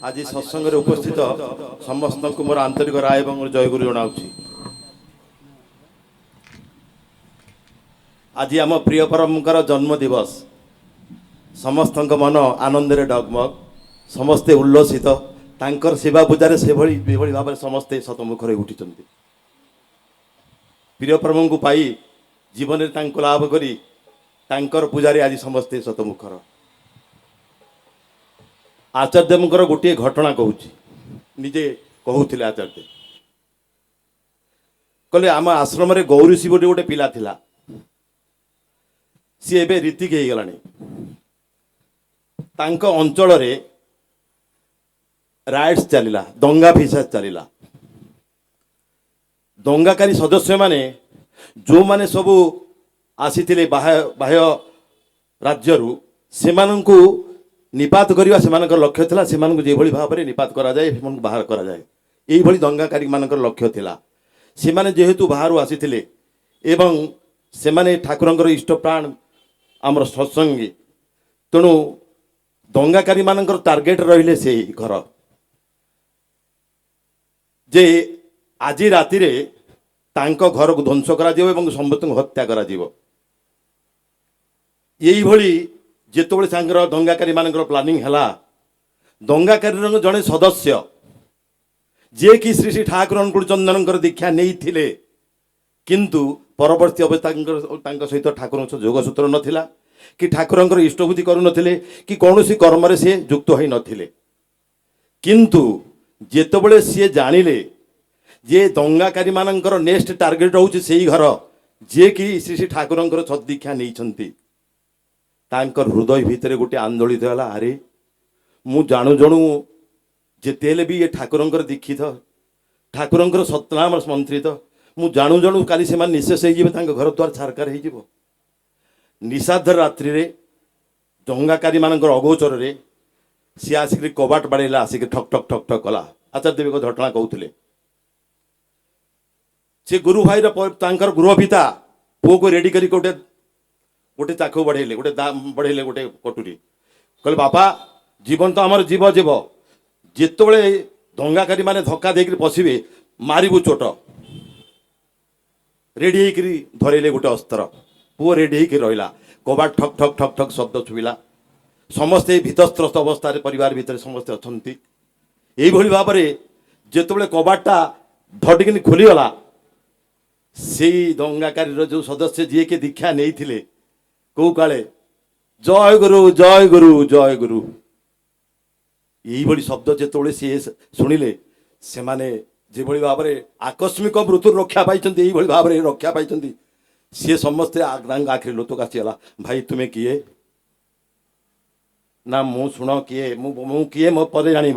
आज सत्संग उपस्थित समस्त को मोर आंतरिक राय और जयगुरु जनाऊँगी। आज आम प्रिय परमकर जन्म दिवस समस्त मन आनंद डगमग समस्ते उल्लसित तांकर सेवा पूजार से भाव में समस्ते शतमुखर उठी प्रिय परम को पाई जीवन में लाभ करी तांकर पूजारे आज समस्ते शतमुखर। आचार्य देवଙ୍କର गोटे घटना कहूँ निजे कहूले आचार्य देव कहले आम आश्रम रे गौरी शिव गोटे पिला थिला सी एबे रीतिक हो गलानी तांको अंचल रे राइट्स चलिला दंगा फिसाद चलिला दंगाकारी सदस्य माने जो माने सबू आसीथिले बाह्य राज्यरू सेमानंकु निपात करवा से लक्ष्य था से भाव में निपात करा जाए बाहर करा जाए यही दंगाकारी मानकर लक्ष्य थिला से माने जेहेतु बाहर आसीथिले एवं से माने ठाकुरंकर इष्ट प्राण आमर सत्संगी तेणु दंगाकारी मानकर टार्गेट रहिले से घर जे आज राति रे तांको घर को ध्वंस करा जिवो एवं समस्त हत्या करा जिवो यही भली जेतोबळे सांगर दंगाकारी मानकर प्लानिंग हला दंगाकारी जड़े सदस्य जे कि श्री श्री ठाकुर अनुकूल चंदनकर दीक्षा नहीं थिले किंतु परवर्ती अवस्था सहित ठाकुर जोगसूत्र नथिला कि ठाकुरंकर इष्टभूति करू नथिले कि कौनसी कर्म रे से युक्त होई नथिले किंतु जेतोबळे सी जानिले जे दंगाकारी मानकर नेक्स्ट टार्गेट होउछि सेही घर जे कि श्री श्री ठाकुरंकर सदीक्षा नहीं छंती तांकर हृदय भितर गोटे आंदोलित है अरे मु जाणु जणु जेते भी ये ठाकुरंकर दीक्षित ठाकुरंकर सतनाम मंत्रित मु जाणु जणु काली से निशेष हो घर द्वार छारकार हो निषाद रात्रि रे दंगाकारी मानकर अगोचर रे सी आसिक कबाट बाड़ेला आसिक ठक ठक ठक ठक कला आचार्य देव घटना कहते से गुरु भाई गृह पिता पुओ को रेडी करी गोटे गोटे चाकू बढ़ेले गोटे बढ़ेले गोटे कटुरी कहले बापा जीवन तो आमर जीव जीव जिते दंगाकारी माने धक्का देकर पशिबे मारिबू चोट रेडी होकर धरले गोटे अस्त्र पुओ रेडी होकर रहा कबाट ठक ठक ठक ठक शब्द छुईला समस्ते भीतस्त्रस्त अवस्था परिवार भितर समस्ते अच्छा यही भाव में जिते कबाटा धटिकी खोलीगला से दंगाकारी जो सदस्य जी के दीक्षा नहीं थिले कौ काले जय गुरु जय गुरु जय गुरु यही शब्द जो सी शुणिले से माने जो भाव में आकस्मिक मृत्यु रक्षा पाई भाव में रक्षा पाई सी समस्ते आखिरी लोतक आसीगला भाई तुम्हें किए ना मु शुण किए मु किए मो पर जान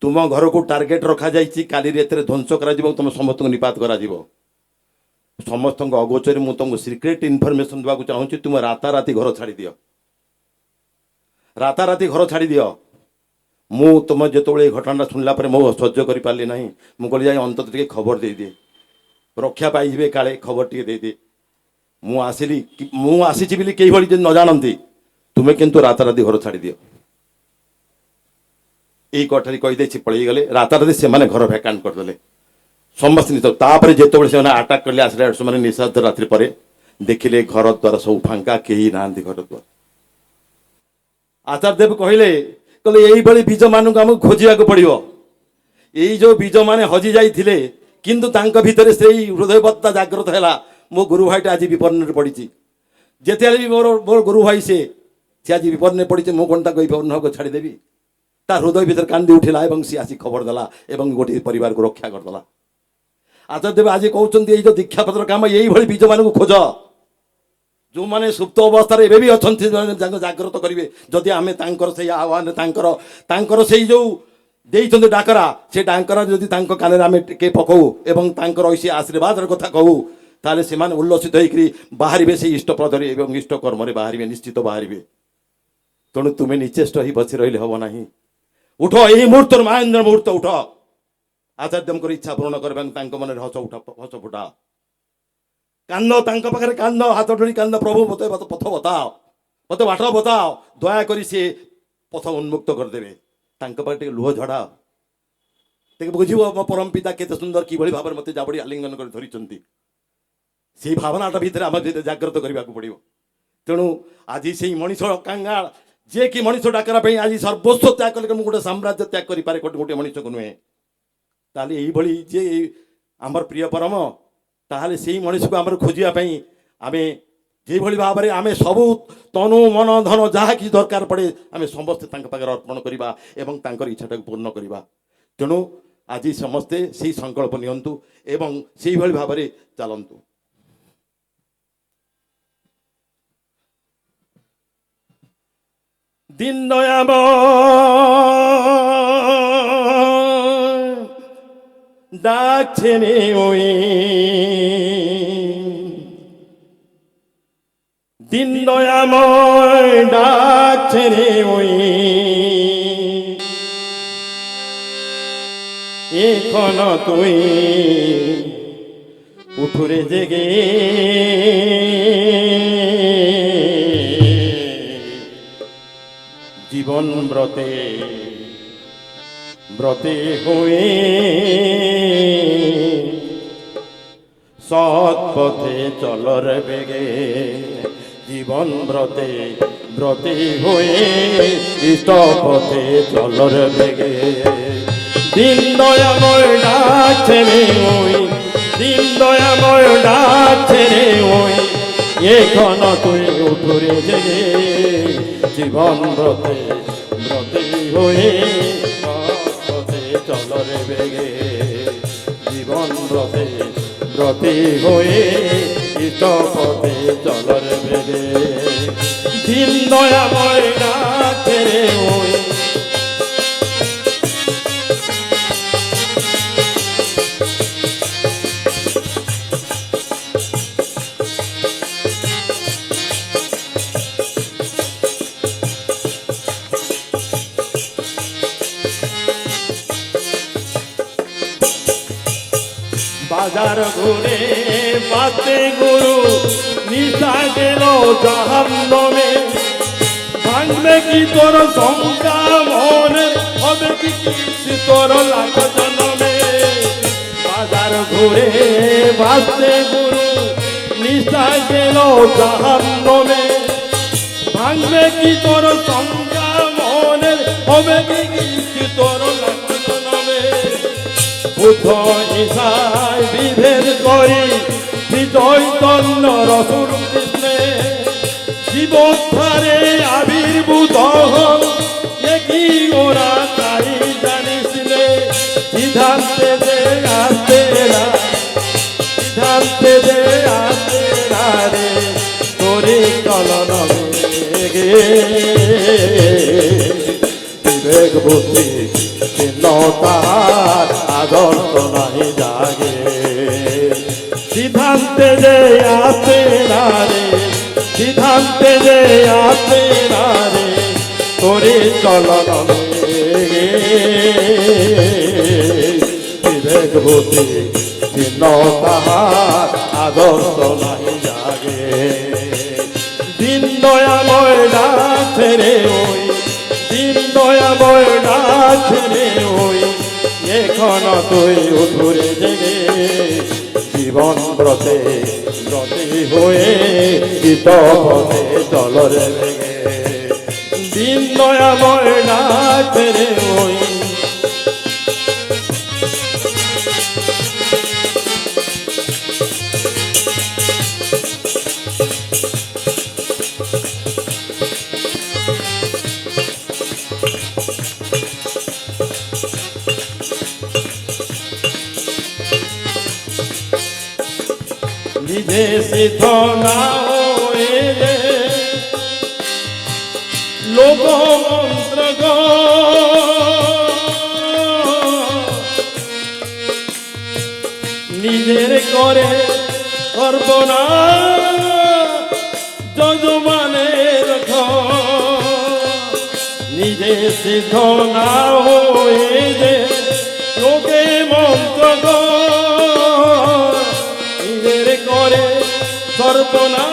तुम घर को टार्गेट रखा जाइए काली ध्वंस कर तुम समस्त निपात करा समस्त अगोचर मुझे तुमको सिक्रेट इनफर्मेशन देवाक चाहूँगी तुम राताराति घर छाड़ी दियो राताराति घर छाड़ी दियो मु तुम जो घटना शुणला मो सह्य कर पारि ना मुझे जाए अंत टे खबर दे दिए रक्षा पाइबे काले खबर टे दे दिए मुझे बोली कई भाई न जानती तुम्हें किंतु राताराति घर छाड़ी दियो यही कठारी कहीदे पलि गले राताराति से घर भैकांट करदे समस्त तापर जो से आटाक कले आसले से निषाद रात्रि पर देखिले घर द्वार सब फांका कहीं ना घर द्वार आचार्य देव कहले कहले यही बीज मान को आमको खोजा पड़ो यही जो बीज माने हजि जाइए किंतु तांका भितर से हृदयवत्ता जागृत है मो गुरु भाईटा आज विपन्न पड़ी जिते भी मोर मोर गुरु भाई से आज विपन्न पड़ी मो कौन विपन्न को छाड़देवी ता हृदय भीतर कांदी उठिला सी आसी खबर देला गोटे परिवार को रक्षा करदेला आचार्य देव आज कहते जो दीक्षा पत्र काम यही बीज मान को खोज जो माने सुप्त अवस्था भी अच्छा जागृत करेंगे जदि आम से आह्वान से जो देते डाकरा से डाकरा जदि कान आम टे पकाऊ एवं ऐसी आशीर्वाद कथा कहू ताले से उल्लसित होकर बाहर से इष्टप्रद इष्ट कर्म बाहर निश्चित बाहर तेणु तुम्हें निचेष्ट ही बसी रही हम ना उठ यही मुहूर्त महेन्द्र मुहूर्त उठ आचार्य इच्छा पूर्ण करने मन हस उठा हस फुटा कांद पाखे कांद हाथ जोड़ी कांद प्रभु मत पथ बताओ मत बाट बताओ दयाकोरी सी पथ उन्मुक्त करदे ତାଙ୍କ ପାଖରେ ଟିକେ ଲୁହ ଝଡ଼ାଅ, ଟିକେ ବୁଝିବ ମୋ ପରମ ପିତା କେତେ ସୁନ୍ଦର କିଭଳି ଭାବରେ ମୋତେ ଜାବୁଡ଼ି ଆଲିଙ୍ଗନ କରି ଧରିଛନ୍ତି। ସେଇ ଭାବନାଟା ଭିତରେ ଆମ ଭିତରେ ଜାଗ୍ରତ କରିବାକୁ ପଡ଼ିବ। ତେଣୁ ଆଜି ସେଇ ମଣିଷ କାଙ୍ଗାଳ ଯିଏକି ମଣିଷ ଡାକରା ପାଇଁ ଆଜି ସର୍ବସ୍ୱ ତ୍ୟାଗ କଲେ, ମୁଁ ଗୋଟେ ସାମ୍ରାଜ୍ୟ ତ୍ୟାଗ କରିପାରେ ଗୋଟେ ମଣିଷକୁ ନୁହେଁ। ତାହେଲେ ଏଇଭଳି ଯେ ଆମର ପ୍ରିୟ ପରମ, ତାହେଲେ ସେଇ ମଣିଷକୁ ଆମର ଖୋଜିବା ପାଇଁ ଆମେ যেভাবে ভাবে আমি সবু তনু মন ধন যাহা কিছু দরকার পড়ে আমি সমস্তে তাঙ্ক পাখে অর্পণ করিবা এবং তাঙ্কর ইচ্ছাটাকে পূর্ণ করিবা। তেণু আজি সমস্তে সেই সংকল্প নিয়ন্তু এবং সেইভাবে ভাবে চালন্তু। দিন দয়াব ডাকছে নে ওই, দিন দয়াময় ডাকছে রে ওই, এখন তুই উঠুরে জেগে জীবন ব্রতে ব্রতে হয়ে সৎ পথে চলর বেগে, জীবন ব্রতে ব্রতে হয়ে ইষ্ট পথে চলর বেগে। দিন দয়াময় ডাকছে রে ওই, দিন দয়াময় ডাকছে রে ওই, এখন তুই উঠুরে জেগে জীবন ব্রতে ব্রতে হয়ে পথে চলর বেগে, জীবন ব্রতে ব্রতে হয়ে ইষ্ট পথে চলর বেগে। দিন দয়াময় ডাকছে রে ওই, বাজার ঘুরে পাতে গুরু নিশা গেল জাহান্নামে, ভাঙবে কি তোর শঙ্কা মনে, হবে কি তোর লাখ জন্মে। বাজার ঘুরে পাতে গুরু নিশা গেল জাহান্নামে, ভাঙবে কি তোর শঙ্কা মনে, হবে কি তোর লাখ জন্মে। বুদ্ধ ঈশায় বিভেদ করি শ্রীচৈতন্য রসুল কৃষ্ণে, জীবধারে আবির্ভূত হন একই ওরা তাই জানিস রে। সিদ্ধান্তে যে আসতে না, সিদ্ধান্তে যে আসতে না রে, তোরে চলন বেগে বিবেক বুদ্ধি তাহার আদর্শ নাহি জাগে। সিদ্ধান্তে যে আসে না রে, সিদ্ধান্তে যে আসে না রে, তোরে চলন বিবেক বুদ্ধি চিহ্ন তাহার আদর্শ নাহি জাগে। দিন দয়াময় ডাকছে রে ওই, দিন দয়াময় ডাকছে রে ওই, এখন তুই উঠুরে জেগে জীবন ব্রতে ব্রতে হয়ে গীত পথে চলর বেগে। দিন দয়াময় ডাকছে রে ওই, নিজে সিদ্ধ না হয়ে লোক মন্ত্র নিজের করে সর্বনা যজমানের নিজে সিদ্ধ না হয়ে যে লোকে মন্ত্র করে সর্বনা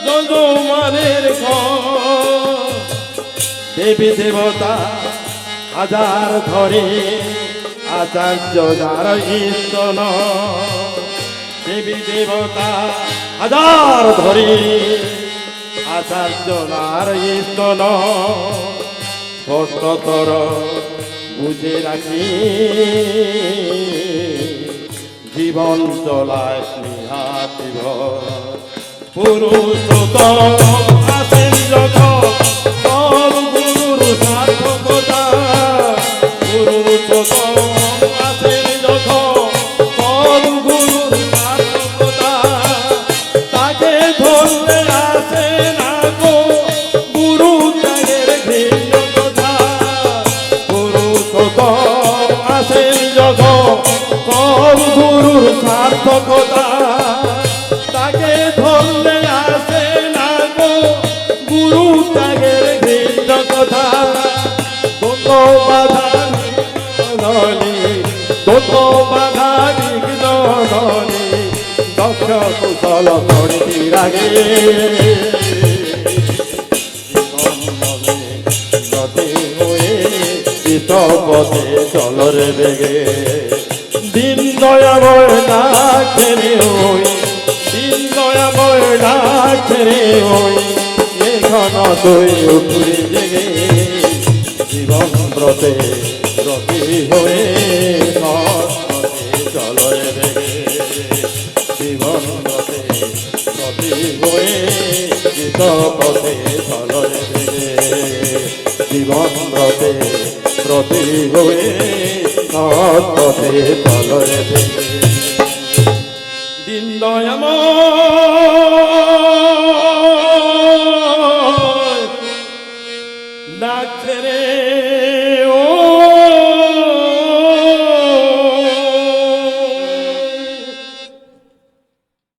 যজমানের দেবী দেবতা হাজার ধরে আচার্য যার ইষ্টন দেবী দেবতা হাজার ধরে আচার্য যার ইষ্টন স্পষ্টতর বুঝে রাখি জীবন চলায় নিহাতিব পুরুষোত্তম আছেন যখন সব গুরুর সার্থকতা পুরুষোত্তম আছেন যখন সব গুরুর সার্থকতা তাকে ধরলে আসে না গো গুরু ত্যাগের ভিন্ন কথা পুরুষোত্তম আছেন যখন সব গুরুর সার্থকতা তাকে ধরলে আসে না গো গুরু ত্যাগের ভিন্ন কথা দোত বাধা ধনী দোত বাধা ধনী দক্ষ কুশল ধনী রাগে গতি হয়ে পথে চলরে বেগে দিন দয়াময় ডাকেরে হই দিন দয়াময় ডাকেরে হই এখন তুই উঠুরে জেগে জীবন ব্রতে ব্রতী হয়ে পথে চলরে বেগে জীবন ব্রতে ব্রতী হয়ে গীত পথে চলরে বেগে জীবন ব্রতে ব্রতী হয়ে পথে চলরে বেগে দিন দয়াময় ডাকছে রে